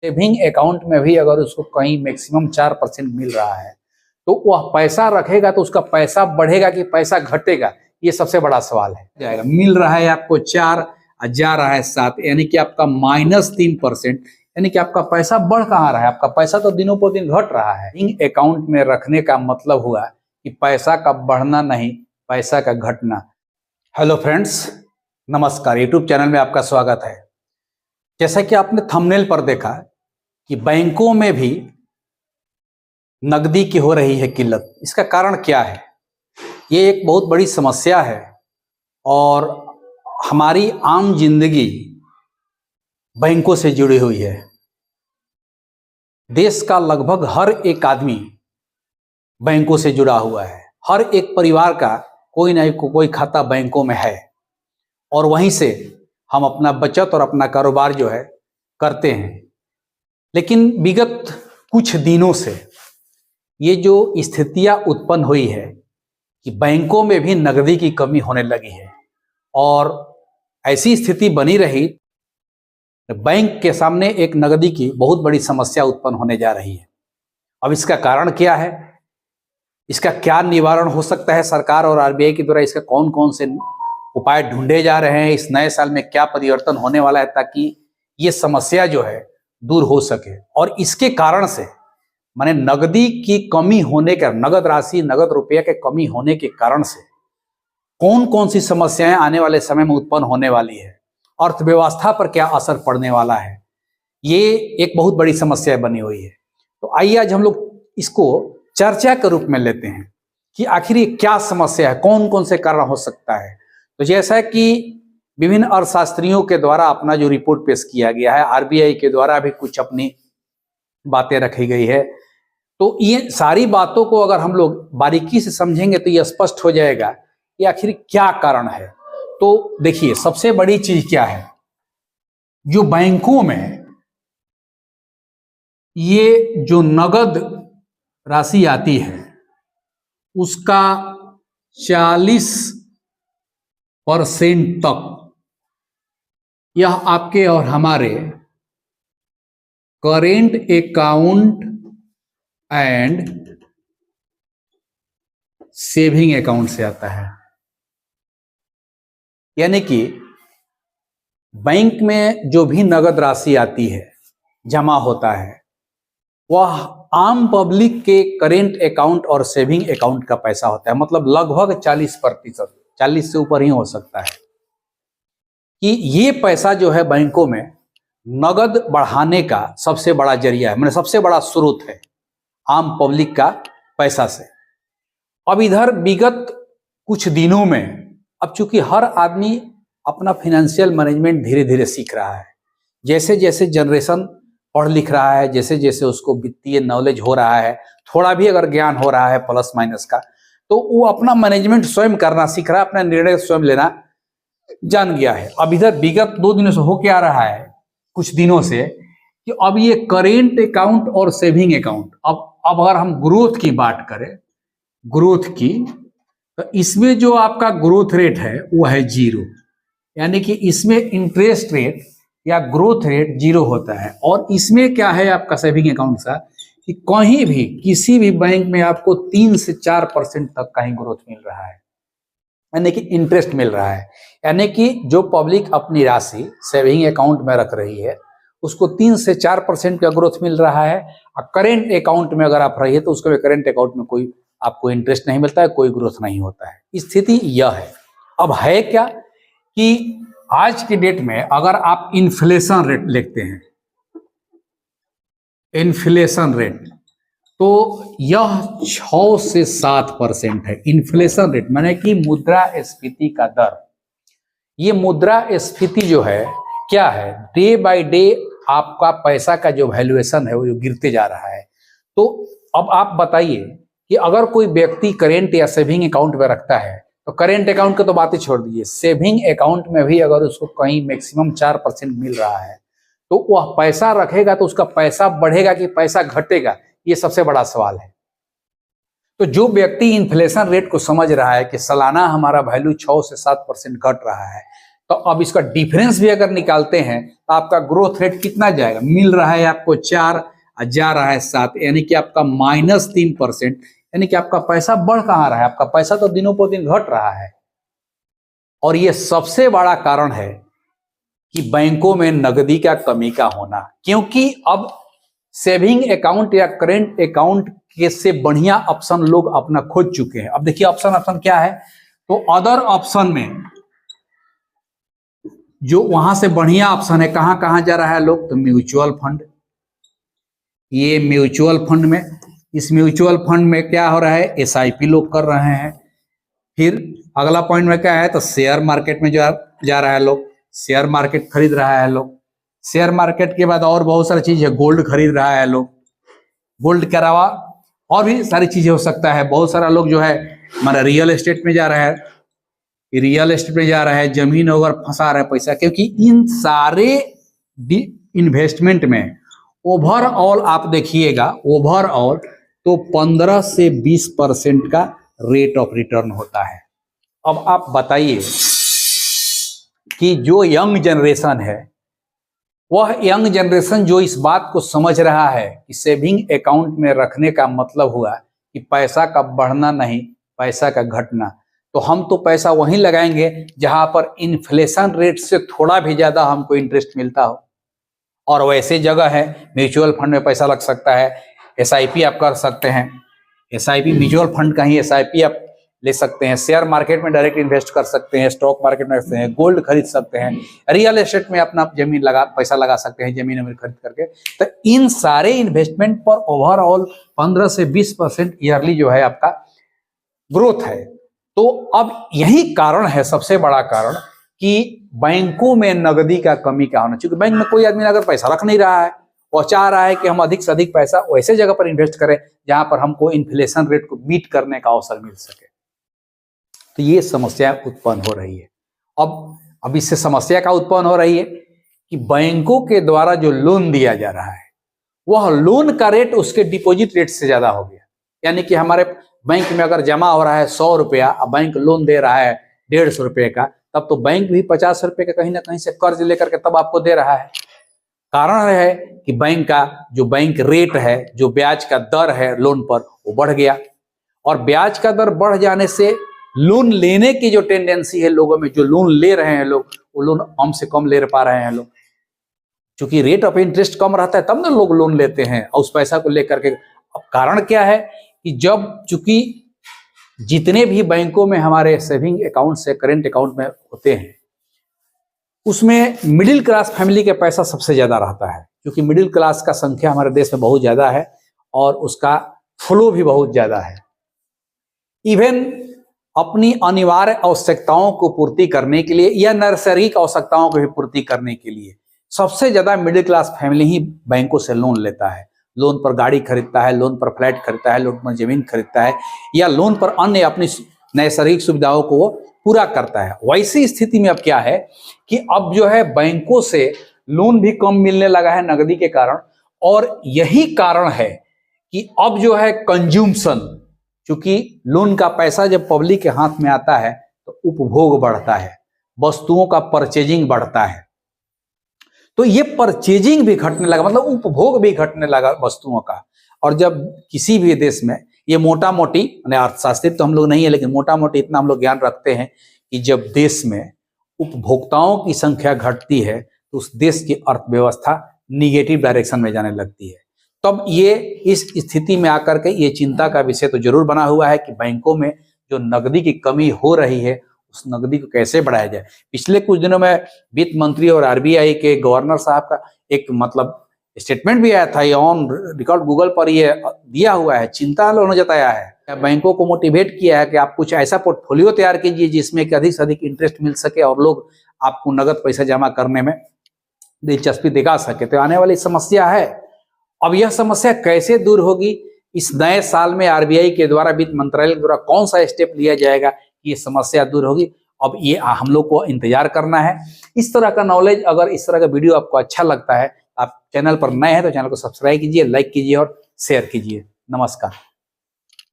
Saving account में भी अगर उसको कहीं मैक्सिमम 4% मिल रहा है तो वह पैसा रखेगा तो उसका पैसा बढ़ेगा कि पैसा घटेगा, ये सबसे बड़ा सवाल है। जाएगा मिल रहा है आपको 4 जा रहा है 7, यानी कि आपका -3%, यानी कि आपका पैसा बढ़ कहाँ रहा है, आपका पैसा तो दिनों पर दिन घट रहा है। सेविंग अकाउंट में रखने का मतलब हुआ कि पैसा का बढ़ना नहीं, पैसा का घटना। हेलो फ्रेंड्स, नमस्कार। यूट्यूब चैनल में आपका स्वागत है। जैसा कि आपने थंबनेल पर देखा कि बैंकों में भी नकदी की हो रही है किल्लत। इसका कारण क्या है? ये एक बहुत बड़ी समस्या है और हमारी आम जिंदगी बैंकों से जुड़ी हुई है। देश का लगभग हर एक आदमी बैंकों से जुड़ा हुआ है। हर एक परिवार का कोई ना कोई खाता बैंकों में है और वहीं से हम अपना बचत और अपना कारोबार जो है करते हैं। लेकिन विगत कुछ दिनों से ये जो स्थितियां उत्पन्न हुई है कि बैंकों में भी नकदी की कमी होने लगी है और ऐसी स्थिति बनी रही, बैंक के सामने एक नकदी की बहुत बड़ी समस्या उत्पन्न होने जा रही है। अब इसका कारण क्या है, इसका क्या निवारण हो सकता है, सरकार और आरबीआई के द्वारा इसका कौन कौन से उपाय ढूंढे जा रहे हैं, इस नए साल में क्या परिवर्तन होने वाला है ताकि ये समस्या जो है दूर हो सके। और इसके कारण से माने नगदी की कमी होने का, नगद राशि, नगद रुपये के कमी होने के कारण से कौन कौन सी समस्याएं आने वाले समय में उत्पन्न होने वाली है, अर्थव्यवस्था पर क्या असर पड़ने वाला है, ये एक बहुत बड़ी समस्या बनी हुई है। तो आइए आज हम लोग इसको चर्चा के रूप में लेते हैं कि आखिर ये क्या समस्या है, कौन कौन से कारण हो सकता है। तो जैसा कि विभिन्न अर्थशास्त्रियों के द्वारा अपना जो रिपोर्ट पेश किया गया है, आरबीआई के द्वारा भी कुछ अपनी बातें रखी गई है, तो ये सारी बातों को अगर हम लोग बारीकी से समझेंगे तो ये स्पष्ट हो जाएगा कि आखिर क्या कारण है। तो देखिए, सबसे बड़ी चीज क्या है, जो बैंकों में ये जो नगद राशि आती है उसका 40% तक यह आपके और हमारे current account and saving account से आता है। यानी कि बैंक में जो भी नगद राशि आती है, जमा होता है, वह आम पब्लिक के करेंट अकाउंट और सेविंग अकाउंट का पैसा होता है। मतलब लगभग 40%, 40 से ऊपर ही हो सकता है कि ये पैसा जो है बैंकों में नगद बढ़ाने का सबसे बड़ा जरिया है, मतलब सबसे बड़ा स्रोत है आम पब्लिक का पैसा से। अब इधर विगत कुछ दिनों में, अब चूंकि हर आदमी अपना फाइनेंशियल मैनेजमेंट धीरे धीरे सीख रहा है, जैसे जैसे जनरेशन पढ़ लिख रहा है, जैसे जैसे उसको वित्तीय नॉलेज हो रहा है, थोड़ा भी अगर ज्ञान हो रहा है प्लस माइनस का, तो वो अपना मैनेजमेंट स्वयं करना सीख रहा है, अपना निर्णय स्वयं लेना जान गया है। अब इधर विगत 2 दिनों से हो क्या रहा है, कुछ दिनों से, कि अब ये करेंट अकाउंट और सेविंग अकाउंट, अब अगर हम ग्रोथ की बात करें, ग्रोथ की, तो इसमें जो आपका ग्रोथ रेट है वो है 0, यानी कि इसमें इंटरेस्ट रेट या ग्रोथ रेट 0 होता है। और इसमें क्या है आपका सेविंग अकाउंट का, कि कहीं भी किसी भी बैंक में आपको 3 से 4% तक का ही ग्रोथ मिल रहा है, यानी कि इंटरेस्ट मिल रहा है। यानी कि जो पब्लिक अपनी राशि सेविंग अकाउंट में रख रही है उसको 3 से 4% का ग्रोथ मिल रहा है। और करेंट अकाउंट में अगर आप रहिए तो उसको करेंट अकाउंट में कोई आपको इंटरेस्ट नहीं मिलता है, कोई ग्रोथ नहीं होता है। स्थिति यह है। अब है क्या कि आज की डेट में अगर आप इन्फ्लेशन रेट देखते हैं, इन्फ्लेशन रेट, तो यह 6 से 7% है। इन्फ्लेशन रेट माने कि मुद्रास्फीति का दर। ये मुद्रास्फीति जो है क्या है, डे बाय डे आपका पैसा का जो वैल्यूएशन है वो जो गिरते जा रहा है। तो अब आप बताइए कि अगर कोई व्यक्ति करेंट या सेविंग अकाउंट में रखता है, तो करेंट अकाउंट की तो बात ही छोड़ दीजिए, सेविंग अकाउंट में भी अगर उसको कहीं मैक्सिमम 4% मिल रहा है तो वह पैसा रखेगा तो उसका पैसा बढ़ेगा कि पैसा घटेगा, ये सबसे बड़ा सवाल है। तो जो व्यक्ति इन्फ्लेशन रेट को समझ रहा है कि सालाना हमारा वैल्यू 6 से 7% घट रहा है, तो अब इसका डिफरेंस भी अगर निकालते हैं तो आपका ग्रोथ रेट कितना जाएगा, मिल रहा है आपको 4 और जा रहा है 7, यानी कि आपका -3%, यानी कि आपका पैसा बढ़ कहाँ रहा है, आपका पैसा तो दिनों पर दिन घट रहा है। और ये सबसे बड़ा कारण है कि बैंकों में नकदी का कमी का होना, क्योंकि अब सेविंग अकाउंट या करेंट अकाउंट के से बढ़िया ऑप्शन लोग अपना खोज चुके हैं। अब देखिए ऑप्शन क्या है, तो अदर ऑप्शन में जो वहां से बढ़िया ऑप्शन है, कहां कहां जा रहा है लोग, तो म्यूचुअल फंड। ये म्यूचुअल फंड में, इस म्यूचुअल फंड में क्या हो रहा है, एसआईपी लोग कर रहे हैं। फिर अगला पॉइंट में क्या है, तो शेयर मार्केट में जा रहा है लोग, शेयर मार्केट खरीद रहा है लोग। शेयर मार्केट के बाद और बहुत सारी चीज है, गोल्ड खरीद रहा है लोग, गोल्ड के अलावा और भी सारी चीजें हो सकता है। बहुत सारा लोग जो है हमारा रियल एस्टेट में जा रहा है, रियल एस्टेट में जा रहा है, जमीन वगैरह फंसा रहा है पैसा, क्योंकि इन सारे इन्वेस्टमेंट में ओवरऑल आप देखिएगा, ओवरऑल तो 15 से 20% का रेट ऑफ रिटर्न होता है। अब आप बताइए कि जो यंग जनरेशन है, वह यंग जनरेशन जो इस बात को समझ रहा है कि सेविंग अकाउंट में रखने का मतलब हुआ कि पैसा का बढ़ना नहीं, पैसा का घटना, तो हम तो पैसा वहीं लगाएंगे जहां पर इन्फ्लेशन रेट से थोड़ा भी ज्यादा हमको इंटरेस्ट मिलता हो। और वैसे जगह है, म्यूचुअल फंड में पैसा लग सकता है, एसआईपी आप कर सकते हैं, एसआईपी म्यूचुअल फंड का ही एसआईपी आप ले सकते हैं, शेयर मार्केट में डायरेक्ट इन्वेस्ट कर सकते हैं, स्टॉक मार्केट में सकते हैं, गोल्ड खरीद सकते हैं, रियल एस्टेट में अपना जमीन पैसा लगा सकते हैं, जमीन खरीद करके। तो इन सारे इन्वेस्टमेंट पर ओवरऑल 15 से 20% ईयरली जो है आपका ग्रोथ है। तो अब यही कारण है, सबसे बड़ा कारण, कि बैंकों में नकदी का कमी का होना। क्योंकि बैंक में कोई आदमी अगर पैसा रख नहीं रहा है, वो चाह रहा है कि हम अधिक से अधिक पैसा वैसे जगह पर इन्वेस्ट करें जहां पर हमको इन्फ्लेशन रेट को बीट करने का अवसर मिल सके। तो ये समस्या उत्पन्न हो रही है। अब इससे समस्या का उत्पन्न हो रही है कि बैंकों के द्वारा जो लोन दिया जा रहा है, वह लोन का रेट उसके डिपॉजिट रेट से ज्यादा हो गया। यानी कि हमारे बैंक में अगर जमा हो रहा है 100 रुपया, अब बैंक लोन दे रहा है 150 रुपये का, तब तो बैंक भी 50 रुपये का कहीं ना कहीं से कर्ज लेकर के तब आपको दे रहा है। कारण है कि बैंक का जो बैंक रेट है, जो ब्याज का दर है लोन पर, वो बढ़ गया। और ब्याज का दर बढ़ जाने से लोन लेने की जो टेंडेंसी है लोगों में, जो लोन ले रहे हैं लोग, वो लोन कम से कम ले पा रहे हैं लोग। क्योंकि रेट ऑफ इंटरेस्ट कम रहता है तब ना लोग लोन लेते हैं और उस पैसा को लेकर के। अब कारण क्या है कि जब चूंकि जितने भी बैंकों में हमारे सेविंग अकाउंट से करेंट अकाउंट में होते हैं, उसमें मिडिल क्लास फैमिली के पैसा सबसे ज्यादा रहता है। क्योंकि मिडिल क्लास का संख्या हमारे देश में बहुत ज्यादा है और उसका फ्लो भी बहुत ज्यादा है। इवन अपनी अनिवार्य आवश्यकताओं को पूर्ति करने के लिए या नैसर्गिक आवश्यकताओं को भी पूर्ति करने के लिए सबसे ज्यादा मिडिल क्लास फैमिली ही बैंकों से लोन लेता है। लोन पर गाड़ी खरीदता है, लोन पर फ्लैट खरीदता है, लोन पर जमीन खरीदता है, या लोन पर अन्य अपनी नैसर्गिक सुविधाओं को वो पूरा करता है। वैसी स्थिति में अब क्या है कि अब जो है बैंकों से लोन भी कम मिलने लगा है नकदी के कारण। और यही कारण है कि अब जो है कंज्यूमशन, क्योंकि लोन का पैसा जब पब्लिक के हाथ में आता है तो उपभोग बढ़ता है, वस्तुओं का परचेजिंग बढ़ता है। तो ये परचेजिंग भी घटने लगा, मतलब उपभोग भी घटने लगा वस्तुओं का। और जब किसी भी देश में, ये मोटा मोटी, मैंने अर्थशास्त्री तो हम लोग नहीं है, लेकिन मोटा मोटी इतना हम लोग ज्ञान रखते हैं कि जब देश में उपभोक्ताओं की संख्या घटती है तो उस देश की अर्थव्यवस्था निगेटिव डायरेक्शन में जाने लगती है। तब ये इस स्थिति में आकर के ये चिंता का विषय तो जरूर बना हुआ है कि बैंकों में जो नकदी की कमी हो रही है, उस नकदी को कैसे बढ़ाया जाए। पिछले कुछ दिनों में वित्त मंत्री और आरबीआई के गवर्नर साहब का एक स्टेटमेंट भी आया था, ये ऑन रिकॉर्ड गूगल पर ये दिया हुआ है। चिंता उन्होंने जताया है, बैंकों को मोटिवेट किया है कि आप कुछ ऐसा पोर्टफोलियो तैयार कीजिए जिसमें कि अधिक से अधिक इंटरेस्ट मिल सके और लोग आपको नगद पैसा जमा करने में दिलचस्पी दिखा सके। तो आने वाली समस्या है। अब यह समस्या कैसे दूर होगी, इस नए साल में आरबीआई के द्वारा, वित्त मंत्रालय के द्वारा कौन सा स्टेप लिया जाएगा कि ये समस्या दूर होगी, अब ये हम लोग को इंतजार करना है। इस तरह का नॉलेज, अगर इस तरह का वीडियो आपको अच्छा लगता है, आप चैनल पर नए हैं तो चैनल को सब्सक्राइब कीजिए, लाइक कीजिए और शेयर कीजिए। नमस्कार।